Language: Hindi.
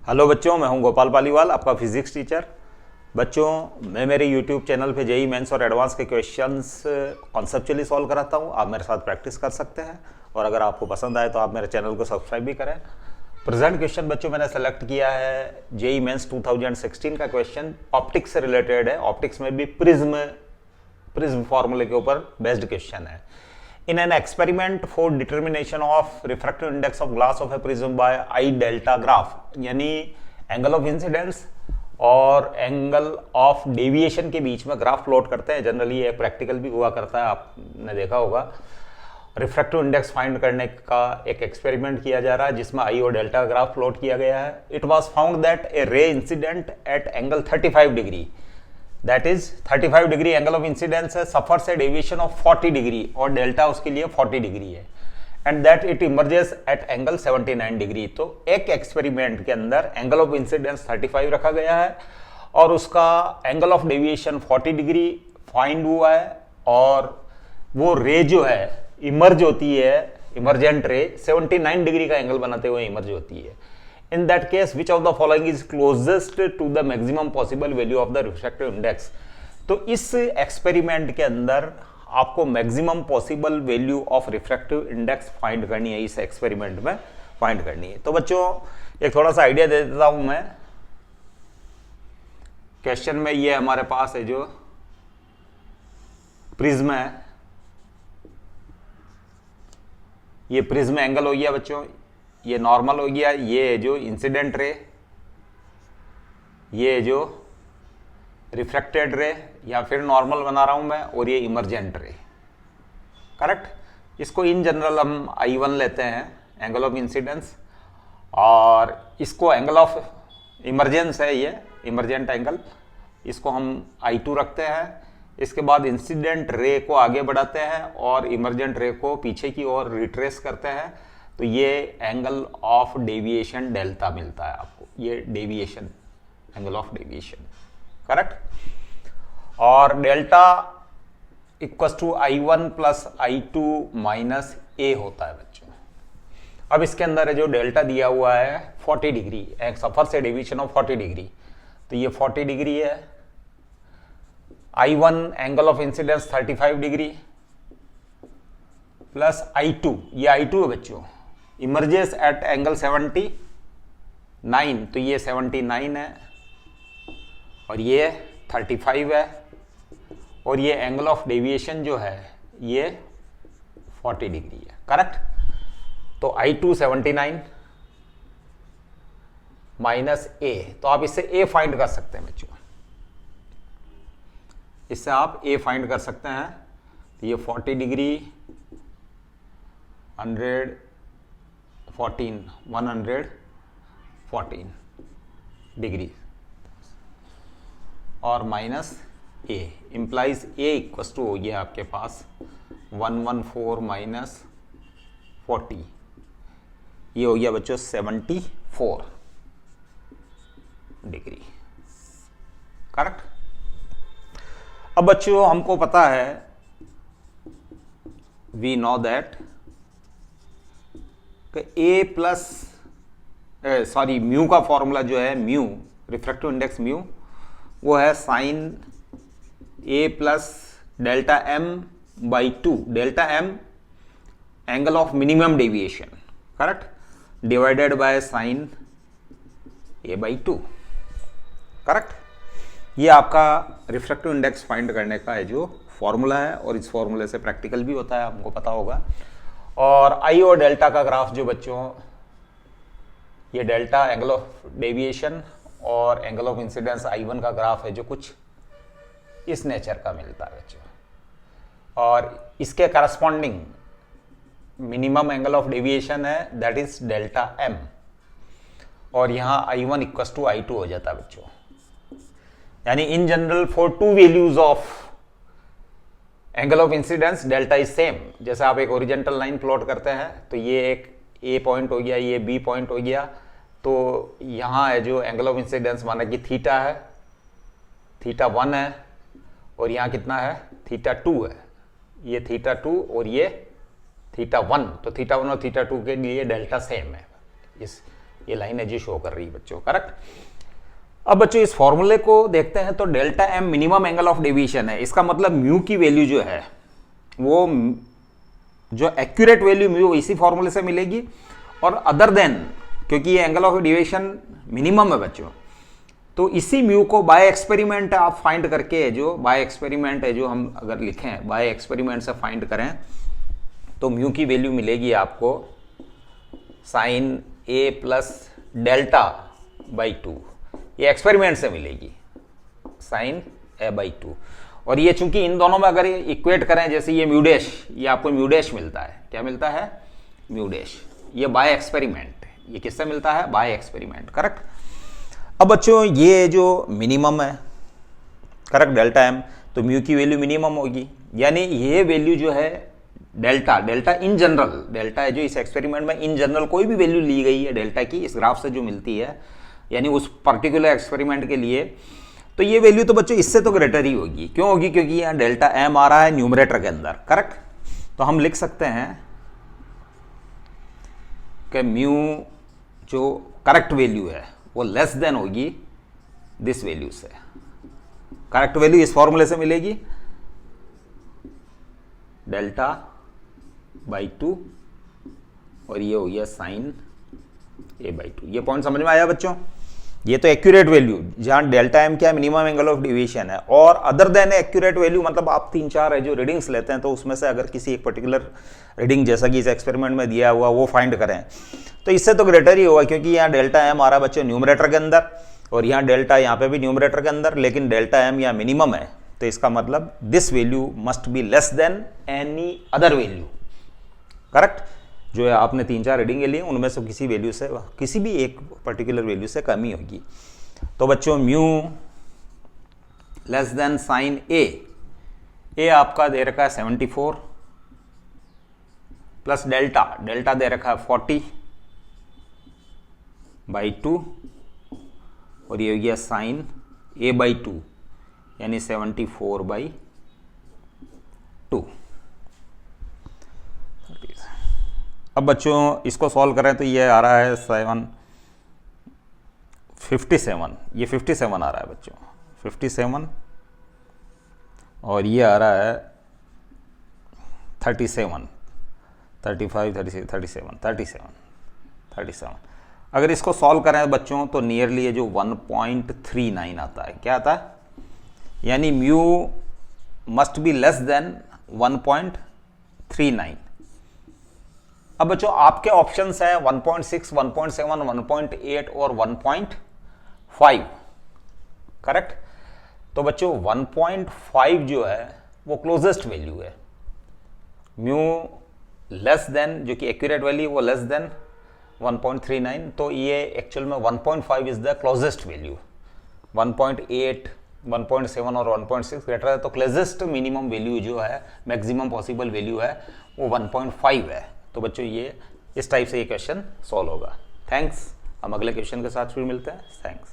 हेलो बच्चों, मैं हूं गोपाल पालीवाल, आपका फिजिक्स टीचर। बच्चों, मैं मेरे यूट्यूब चैनल पे जेईई मेंस और एडवांस के क्वेश्चंस कॉन्सेप्चुअली सॉल्व कराता हूं। आप मेरे साथ प्रैक्टिस कर सकते हैं और अगर आपको पसंद आए तो आप मेरे चैनल को सब्सक्राइब भी करें। प्रेजेंट क्वेश्चन बच्चों मैंने सेलेक्ट किया है जेईई मेंस 2016 का क्वेश्चन, ऑप्टिक्स से रिलेटेड है। ऑप्टिक्स में भी प्रिज्म फॉर्मूले के ऊपर बेस्ड क्वेश्चन है। In an experiment for determination of refractive index of glass of a prism by I delta graph, यानी एंगल ऑफ इंसिडेंस और एंगल ऑफ डेविएशन के बीच में ग्राफ प्लॉट करते हैं। जनरली ये प्रैक्टिकल भी हुआ करता है, आपने देखा होगा। रिफ्रैक्टिव इंडेक्स फाइंड करने का एक एक्सपेरिमेंट किया जा रहा है जिसमें आई और डेल्टा ग्राफ प्लॉट किया गया है। It was found that a ray incident at angle 35 degree, that is 35 degree angle of incidence है, सफर से डेविएशन ऑफ 40 डिग्री और डेल्टा उसके लिए 40 डिग्री है, and that it emerges at angle 79 degree. तो एक एक्सपेरिमेंट के अंदर एंगल ऑफ इंसिडेंस 35 रखा गया है और उसका angle of deviation 40 degree find हुआ है, और वो रे जो है इमर्ज होती है, इमर्जेंट रे 79 डिग्री का एंगल बनाते हुए इमर्ज होती है। In that case, which of the following is closest to the maximum possible value of the refractive index? तो इस एक्सपेरिमेंट के अंदर आपको maximum possible value of refractive index find करनी है, इस एक्सपेरिमेंट में फाइंड करनी है। तो बच्चों, एक थोड़ा सा आइडिया दे देता हूं मैं। क्वेश्चन में ये हमारे पास है जो प्रिज्म है, ये प्रिज्म एंगल हो गया बच्चों, ये नॉर्मल हो गया, ये जो इंसिडेंट रे, ये जो रिफ्रैक्टेड रे या फिर नॉर्मल बना रहा हूं मैं, और ये इमर्जेंट रे, करेक्ट। इसको इन जनरल हम I1 लेते हैं, एंगल ऑफ इंसिडेंस, और इसको एंगल ऑफ इमर्जेंस है, ये इमर्जेंट एंगल, इसको हम I2 रखते हैं। इसके बाद इंसिडेंट रे को आगे बढ़ाते हैं और इमर्जेंट रे को पीछे की ओर रिट्रेस करते हैं, तो ये एंगल ऑफ डेविएशन डेल्टा मिलता है आपको, ये deviation, angle of deviation, correct. और delta equal to I1 plus I2 minus A होता है बच्चों। अब इसके अंदर है जो डेल्टा दिया हुआ है 40 डिग्री, एक सफर से डेविएशन ऑफ 40 डिग्री, तो ये 40 डिग्री है। I1 angle of incidence 35 degree plus I2, ये I2 है बच्चों, इमर्जेस एट एंगल 79, तो ये 79 है और ये 35 है, और ये एंगल ऑफ डेविएशन जो है ये 40 डिग्री है, करेक्ट। तो I2 79 माइनस A, तो आप इससे A फाइंड कर सकते हैं बच्चों, इससे आप A फाइंड कर सकते हैं। तो ये 40 डिग्री 114 डिग्री और minus A implies A equals to हो गया आपके पास 114 माइनस 40, ये हो गया बच्चों 74 डिग्री, करेक्ट। अब बच्चों हमको पता है, we know that A plus mu का फॉर्मूला जो है, म्यू रिफ्रैक्टिव इंडेक्स म्यू, वो है sine A plus delta M by 2, delta M angle of minimum deviation, correct, divided by sine A by 2, correct. ये आपका रिफ्रैक्टिव इंडेक्स फाइंड करने का है जो फॉर्मूला है, और इस फॉर्मूले से प्रैक्टिकल भी होता है, हमको पता होगा। और I और डेल्टा का ग्राफ जो बच्चों, ये डेल्टा एंगल ऑफ डेविएशन और एंगल ऑफ इंसिडेंस I1 का ग्राफ है जो कुछ इस नेचर का मिलता है बच्चों, और इसके corresponding minimum angle of deviation है, दैट इज डेल्टा M, और यहाँ I1 इक्वल टू I2 हो जाता है बच्चों। यानी in general for to values of angle of incidence delta is same. जैसे आप एक ओरिजेंटल लाइन प्लॉट करते हैं, तो ये एक A पॉइंट हो गया, ये B पॉइंट हो गया, तो यहाँ है जो एंगल ऑफ इंसिडेंस माना कि थीटा है, थीटा 1 है, और यहाँ कितना है, थीटा 2 है, ये थीटा 2 और ये थीटा 1, तो थीटा 1 और थीटा 2 के लिए डेल्टा सेम है, ये लाइन है जो शो कर रही है बच्चों, करेक्ट। अब बच्चों इस फॉर्मूले को देखते हैं तो delta M minimum angle of deviation है। इसका मतलब म्यू की वैल्यू जो है वो जो एक्यूरेट वैल्यू म्यू इसी फॉर्मूले से मिलेगी, और अदर देन क्योंकि ये एंगल ऑफ डेविएशन मिनिमम है बच्चों, तो इसी म्यू को बाय एक्सपेरिमेंट आप फाइंड करके, जो बाय एक्सपेरिमेंट है जो हम अगर लिखें बाय एक्सपेरिमेंट से फाइंड करें तो म्यू की वैल्यू मिलेगी आपको sine A plus delta by 2, ये एक्सपेरिमेंट से मिलेगी साइन ए बाई 2। और ये चूंकि इन दोनों में अगर इक्वेट करें, जैसे ये म्यू डैश, ये आपको म्यू डैश मिलता है, क्या मिलता है, म्यू डैश, ये बाय एक्सपेरिमेंट, ये किससे मिलता है, बाय एक्सपेरिमेंट, करेक्ट। अब बच्चों ये जो मिनिमम है, करेक्ट, डेल्टा एम, तो म्यू की वैल्यू मिनिमम होगी, यानी ये वैल्यू जो है डेल्टा इन जनरल, डेल्टा है जो इस एक्सपेरिमेंट में इन जनरल कोई भी वैल्यू ली गई है डेल्टा की इस ग्राफ से जो मिलती है, यानी उस पर्टिकुलर एक्सपेरिमेंट के लिए, तो ये वैल्यू तो बच्चों इससे तो ग्रेटर ही होगी। क्यों होगी, क्योंकि यहाँ डेल्टा एम आ रहा है न्यूमरेटर के अंदर, करेक्ट। तो हम लिख सकते हैं कि म्यू जो करेक्ट वैल्यू है वो लेस देन होगी दिस वैल्यू से, करेक्ट वैल्यू इस फॉर्मूले से मिलेगी डेल्टा बाई 2, और ये हो गया साइन ए बाई 2। ये पॉइंट समझ में आया बच्चों, ये तो एक्यूरेट वैल्यू जहां डेल्टा एम क्या है, मिनिमम एंगल ऑफ डेविएशन है, और अदर देन एक्यूरेट वैल्यू मतलब आप 3-4 है जो रीडिंग्स लेते हैं, तो उसमें से अगर किसी एक पर्टिकुलर रीडिंग जैसा कि इस एक्सपेरिमेंट में दिया हुआ वो फाइंड करें तो इससे तो ग्रेटर ही होगा, क्योंकि यहाँ डेल्टा एम आ रहा है बच्चों न्यूमरेटर के अंदर, और यहाँ डेल्टा यहाँ पे भी न्यूमरेटर के अंदर, लेकिन डेल्टा एम यहाँ मिनिमम है, तो इसका मतलब this value must be less than any other value, correct. जो है आपने 3-4 रीडिंग लिए उनमें से किसी वैल्यू से, किसी भी एक पर्टिकुलर वैल्यू से कमी होगी। तो बच्चों म्यू लेस देन साइन ए आपका दे रखा है 74 प्लस डेल्टा दे रखा है 40 बाई 2, और ये हो गया साइन ए बाई 2 यानी 74 बाई 2। अब बच्चों इसको सॉल्व करें तो ये आ रहा है 57, ये 57 आ रहा है बच्चों, 57, और ये आ रहा है 37, 35, 36, 37। अगर इसको सॉल्व करें बच्चों तो नियरली ये जो 1.39 आता है, क्या आता है, यानी mu must be less than 1.39। अब बच्चों आपके ऑप्शंस हैं 1.6, 1.7, 1.8 और 1.5, करेक्ट। तो बच्चों 1.5 जो है वो क्लोजेस्ट वैल्यू है, म्यू लेस देन, जो कि एक्यूरेट वैल्यू वो लेस देन 1.39, तो ये एक्चुअल में 1.5 इज द क्लोजेस्ट वैल्यू। 1.8, 1.7 और 1.6 ग्रेटर है, तो क्लोजेस्ट मिनिमम वैल्यू जो है, मैक्सिमम पॉसिबल वैल्यू है वो 1.5 है। तो बच्चों ये इस टाइप से ये क्वेश्चन सॉल्व होगा। थैंक्स, हम अगले क्वेश्चन के साथ फिर मिलते हैं। थैंक्स।